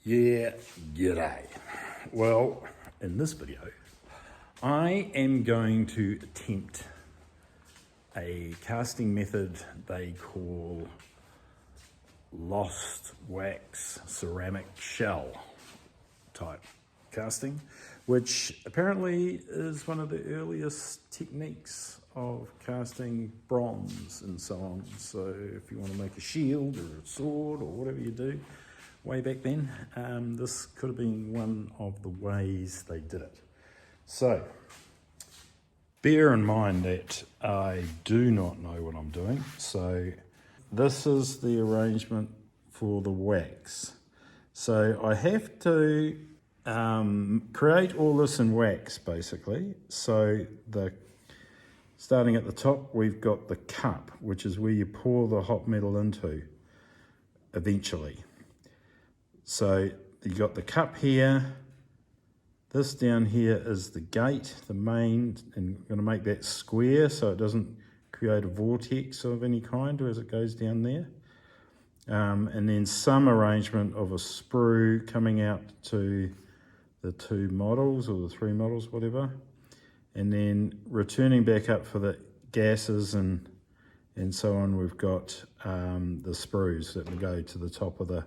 Yeah, g'day. Well, in this video, I am going to attempt a casting method they call lost wax ceramic shell type casting, which apparently is one of the earliest techniques of casting bronze and so on. So if you want to make a shield or a sword or whatever you do, way back then, this could have been one of the ways they did it. So bear in mind that I do not know what I'm doing. So this is the arrangement for the wax. So I have to create all this in wax basically. So starting at the top, we've got the cup, which is where you pour the hot metal into eventually. So you got the cup here. This down here is the gate, the main, and I'm going to make that square so it doesn't create a vortex of any kind as it goes down there. And then some arrangement of a sprue coming out to the two models or the three models, whatever. And then returning back up for the gases and so on, we've got the sprues that will go to the top of the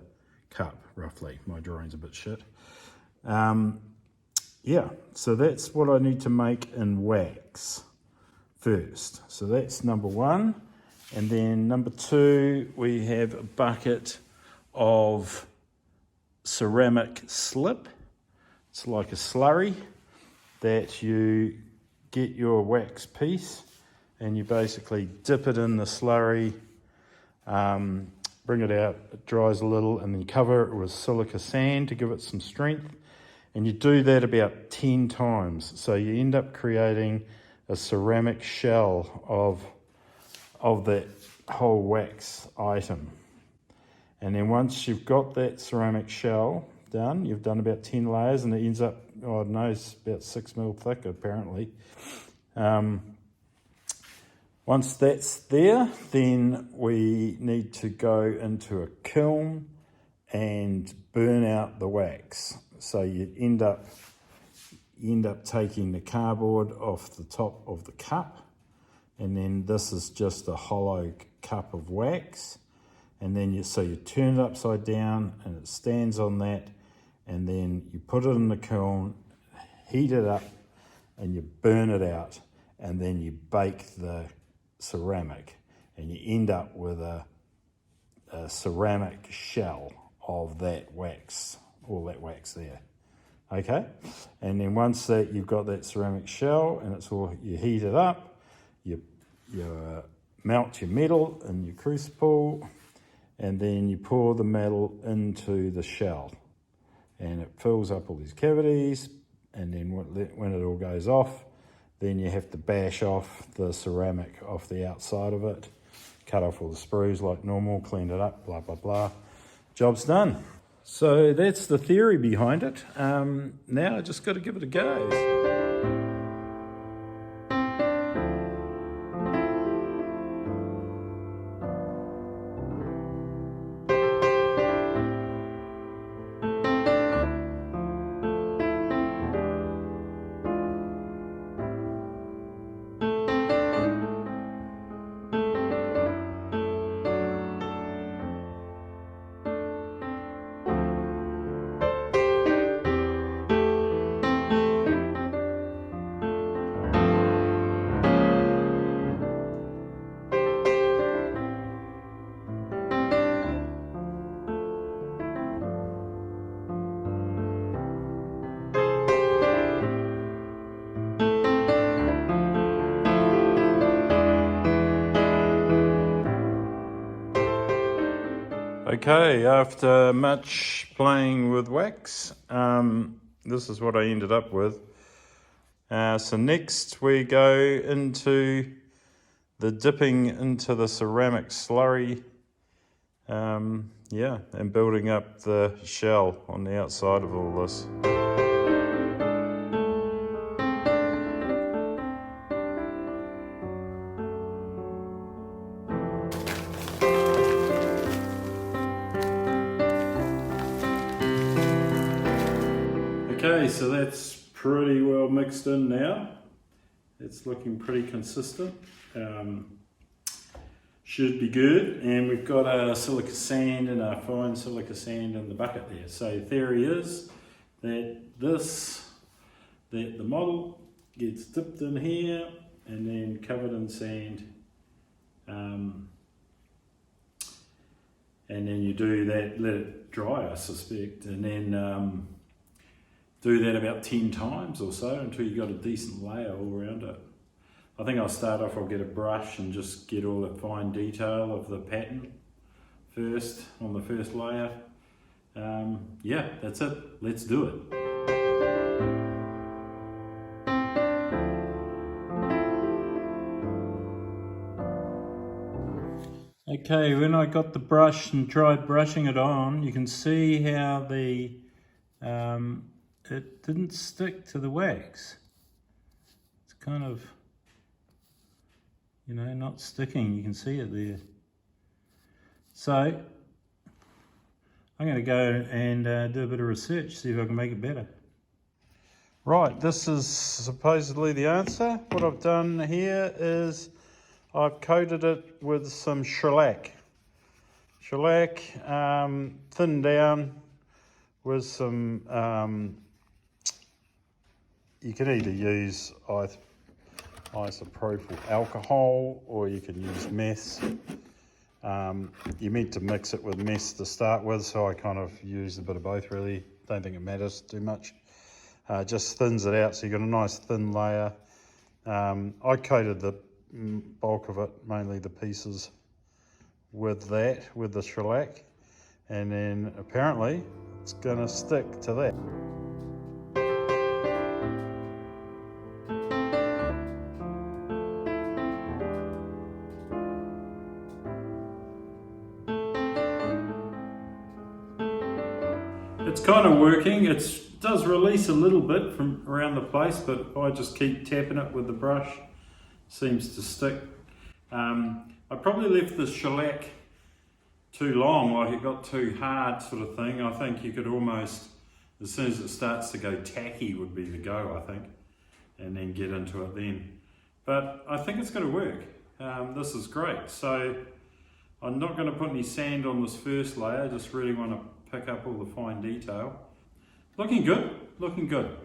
cup, roughly. My drawing's a bit shit. Yeah, so that's what I need to make in wax first. So that's number one. And then number two, we have a bucket of ceramic slip. It's like a slurry that you get your wax piece and you basically dip it in the slurry, bring it out, it dries a little, and then cover it with silica sand to give it some strength. And you do that about 10 times. So you end up creating a ceramic shell of that whole wax item. And then once you've got that ceramic shell done, you've done about 10 layers, and it ends up, I don't know, it's about 6 mil thick apparently. Once that's there, then we need to go into a kiln and burn out the wax. So you end up taking the cardboard off the top of the cup, and then this is just a hollow cup of wax. And then you turn it upside down and it stands on that, and then you put it in the kiln, heat it up, and you burn it out, and then you bake the ceramic, and you end up with a ceramic shell of that wax, all that wax there. Okay, and then once that you've got that ceramic shell and it's all, you heat it up, you melt your metal in your crucible, and then you pour the metal into the shell, and it fills up all these cavities. And then when it all goes off, then you have to bash off the ceramic off the outside of it, cut off all the sprues like normal, clean it up, blah, blah, blah. Job's done. So that's the theory behind it. Now I just got to give it a go. Okay, after much playing with wax, this is what I ended up with. So next we go into the dipping into the ceramic slurry, and building up the shell on the outside of all this. Okay, so that's pretty well mixed in now. It's looking pretty consistent. Should be good. And we've got our silica sand and our fine silica sand in the bucket there. So theory is that the model gets dipped in here and then covered in sand. And then you do that, let it dry, I suspect, and then do that about 10 times or so until you've got a decent layer all around it. I think I'll start off, I'll get a brush and just get all the fine detail of the pattern first on the first layer. Yeah, that's it. Let's do it. Okay, when I got the brush and tried brushing it on, you can see how the it didn't stick to the wax. It's kind of, you know, not sticking. You can see it there. So I'm going to go and do a bit of research, see if I can make it better. Right, this is supposedly the answer. What I've done here is I've coated it with some shellac. Shellac thinned down with some, you can either use isopropyl alcohol or you can use mess. You're meant to mix it with mess to start with, so I kind of used a bit of both really. Don't think it matters too much. Just thins it out so you've got a nice thin layer. I coated the bulk of it, mainly the pieces, with the shellac, and then apparently it's going to stick to that. It's kind of working. It does release a little bit from around the place, but if I just keep tapping it with the brush, seems to stick. I probably left the shellac too long, like it got too hard sort of thing. I think you could almost, as soon as it starts to go tacky would be the go, I think, and then get into it then. But I think it's going to work. This is great. So I'm not going to put any sand on this first layer, I just really want to pick up all the fine detail. Looking good, looking good.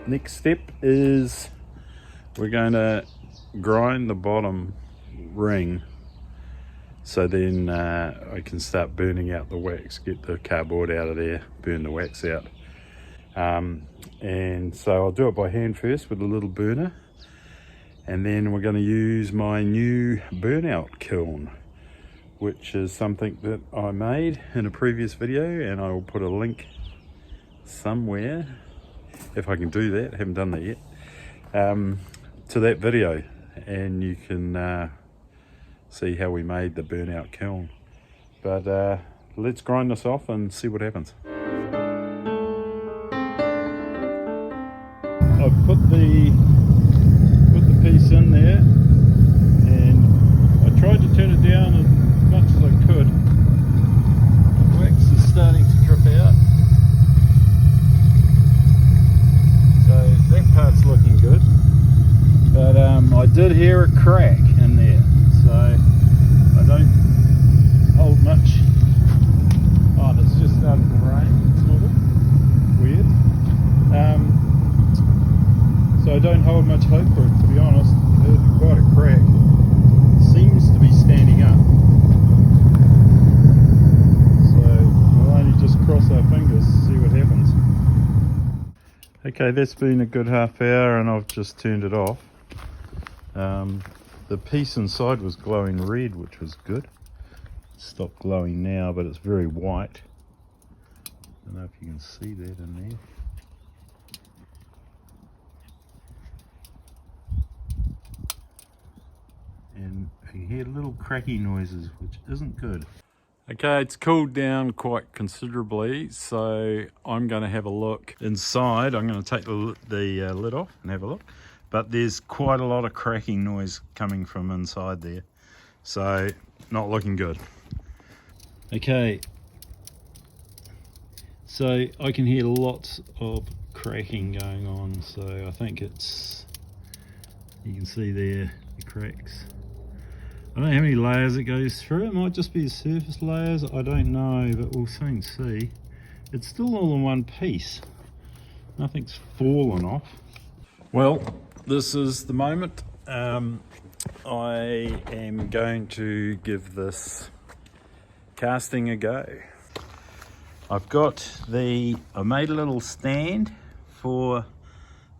Next step is we're going to grind the bottom ring so then I can start burning out the wax, get the cardboard out of there, burn the wax out. And so I'll do it by hand first with a little burner, and then we're going to use my new burnout kiln, which is something that I made in a previous video, and I will put a link somewhere, if I can do that, I haven't done that yet, to that video, and you can see how we made the burnout kiln. But let's grind this off and see what happens. I've put the piece in there, and I tried to turn it down as much as I could. The wax is starting to drip out. That part's looking good, but I did hear a crack in there, so I don't hold much. Oh, and it's just starting to rain. It's not weird. So I don't hold much hope for it, to be honest. There's quite a crack. It seems to be standing up, so we'll only just cross our fingers to see what happens. Okay, that's been a good half hour and I've just turned it off. The piece inside was glowing red, which was good. It's stopped glowing now, but it's very white. Don't know if you can see that in there. And you hear little cracky noises, which isn't good. Okay, it's cooled down quite considerably, so I'm going to have a look inside. I'm going to take the lid off and have a look. But there's quite a lot of cracking noise coming from inside there, so not looking good. Okay, so I can hear lots of cracking going on, so I think it's, you can see there the cracks. I don't know how many layers it goes through. It might just be the surface layers, I don't know, but we'll soon see. It's still all in one piece. Nothing's fallen off. Well, this is the moment. I am going to give this casting a go. I made a little stand for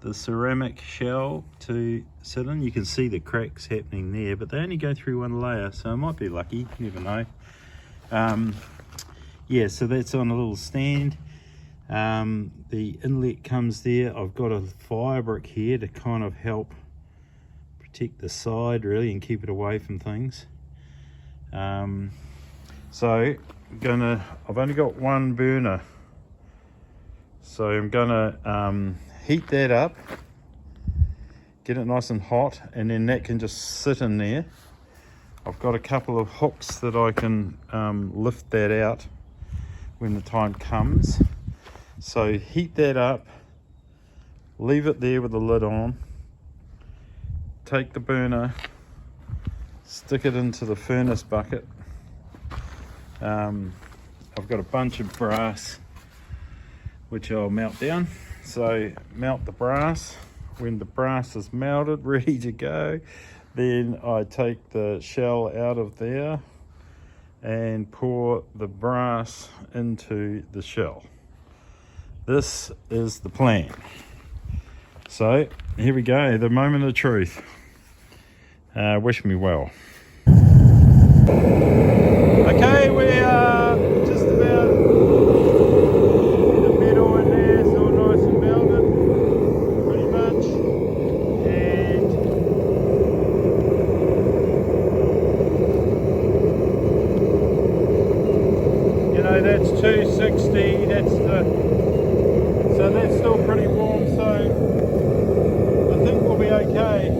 the ceramic shell to sit in. You can see the cracks happening there, but they only go through one layer, so I might be lucky, you never know. Yeah, so that's on a little stand. The inlet comes there. I've got a fire brick here to kind of help protect the side really and keep it away from things. So I've only got one burner, so I'm gonna heat that up, get it nice and hot, and then that can just sit in there. I've got a couple of hooks that I can lift that out when the time comes. So heat that up, leave it there with the lid on, take the burner, stick it into the furnace bucket. I've got a bunch of brass which I'll melt down. So melt the brass. When the brass is melted, ready to go, then I take the shell out of there and pour the brass into the shell. This is the plan. So here we go, the moment of truth. Wish me well. Okay, we are just about in the middle in there, it's all nice and melted, pretty much. And you know, that's 260, so that's still pretty warm, so I think we'll be okay.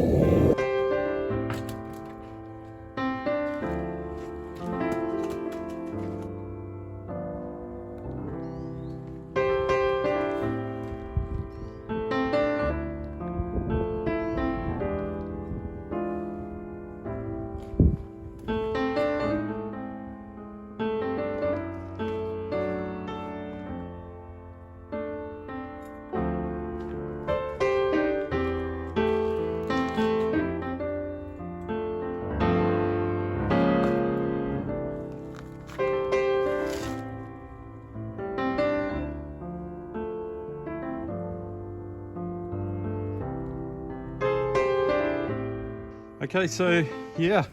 Okay, so yeah,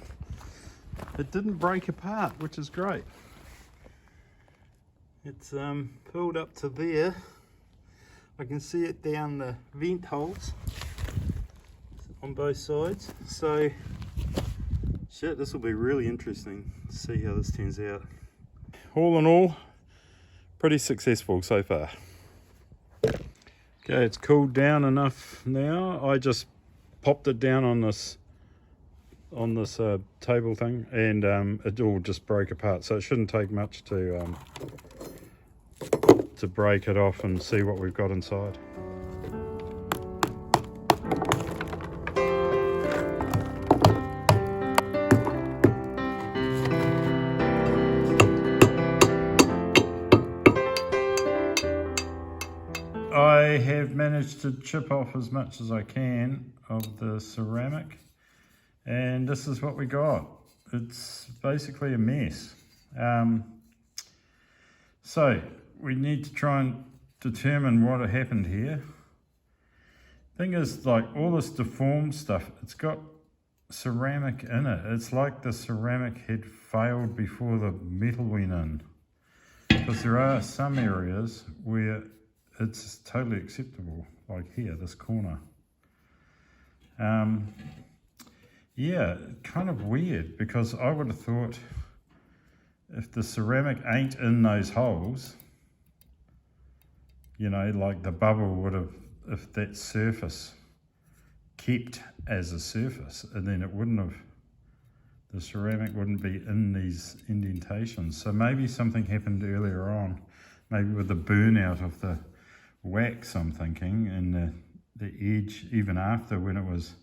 it didn't break apart, which is great. It's pulled up to there. I can see it down the vent holes on both sides. So shit, this will be really interesting to see how this turns out. All in all, pretty successful so far. Okay, it's cooled down enough now. I just popped it down on this table thing, and it all just broke apart, so it shouldn't take much to break it off and see what we've got inside. I have managed to chip off as much as I can of the ceramic, and this is what we got. It's basically a mess. So we need to try and determine what happened here. Thing is, like all this deformed stuff, it's got ceramic in it. It's like the ceramic had failed before the metal went in. Because there are some areas where it's totally acceptable, like here, this corner. Yeah, kind of weird, because I would have thought if the ceramic ain't in those holes, you know, like the bubble would have, if that surface kept as a surface, and then it wouldn't have, the ceramic wouldn't be in these indentations. So maybe something happened earlier on, maybe with the burnout of the wax, I'm thinking, and the edge, even after when it was,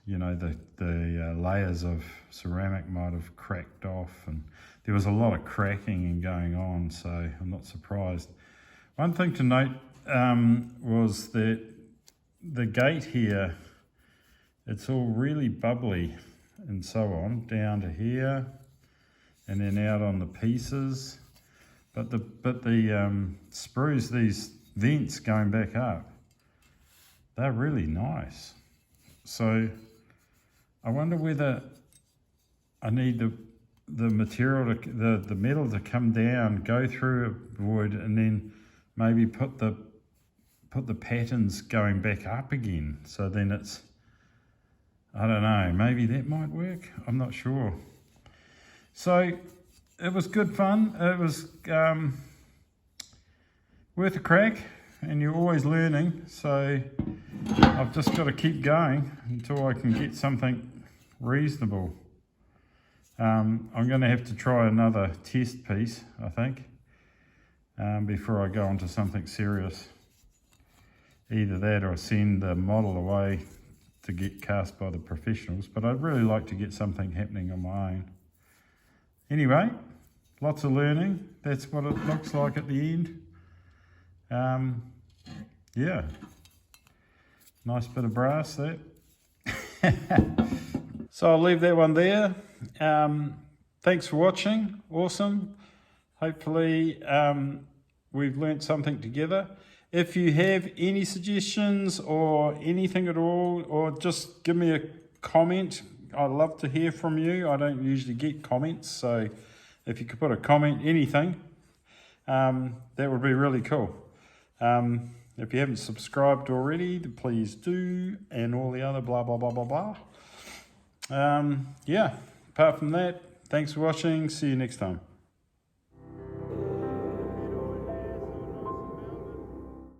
you know, the layers of ceramic might have cracked off, and there was a lot of cracking and going on, so I'm not surprised. One thing to note was that the gate here, it's all really bubbly and so on, down to here, and then out on the pieces. But the sprues, these vents going back up, they're really nice. So I wonder whether I need the material, the metal to come down, go through a void, and then maybe put the patterns going back up again. So then it's, I don't know, maybe that might work. I'm not sure. So it was good fun. It was worth a crack, and you're always learning. So I've just got to keep going until I can get something reasonable. I'm going to have to try another test piece, I think, before I go on to something serious. Either that or send the model away to get cast by the professionals, but I'd really like to get something happening on my own. Anyway, lots of learning. That's what it looks like at the end. Yeah, nice bit of brass that. So I'll leave that one there. Thanks for watching. Awesome. Hopefully we've learnt something together. If you have any suggestions or anything at all, or just give me a comment, I'd love to hear from you. I don't usually get comments, so if you could put a comment, anything, that would be really cool. If you haven't subscribed already, please do, and all the other blah, blah, blah, blah, blah. Yeah, apart from that, thanks for watching. See you next time.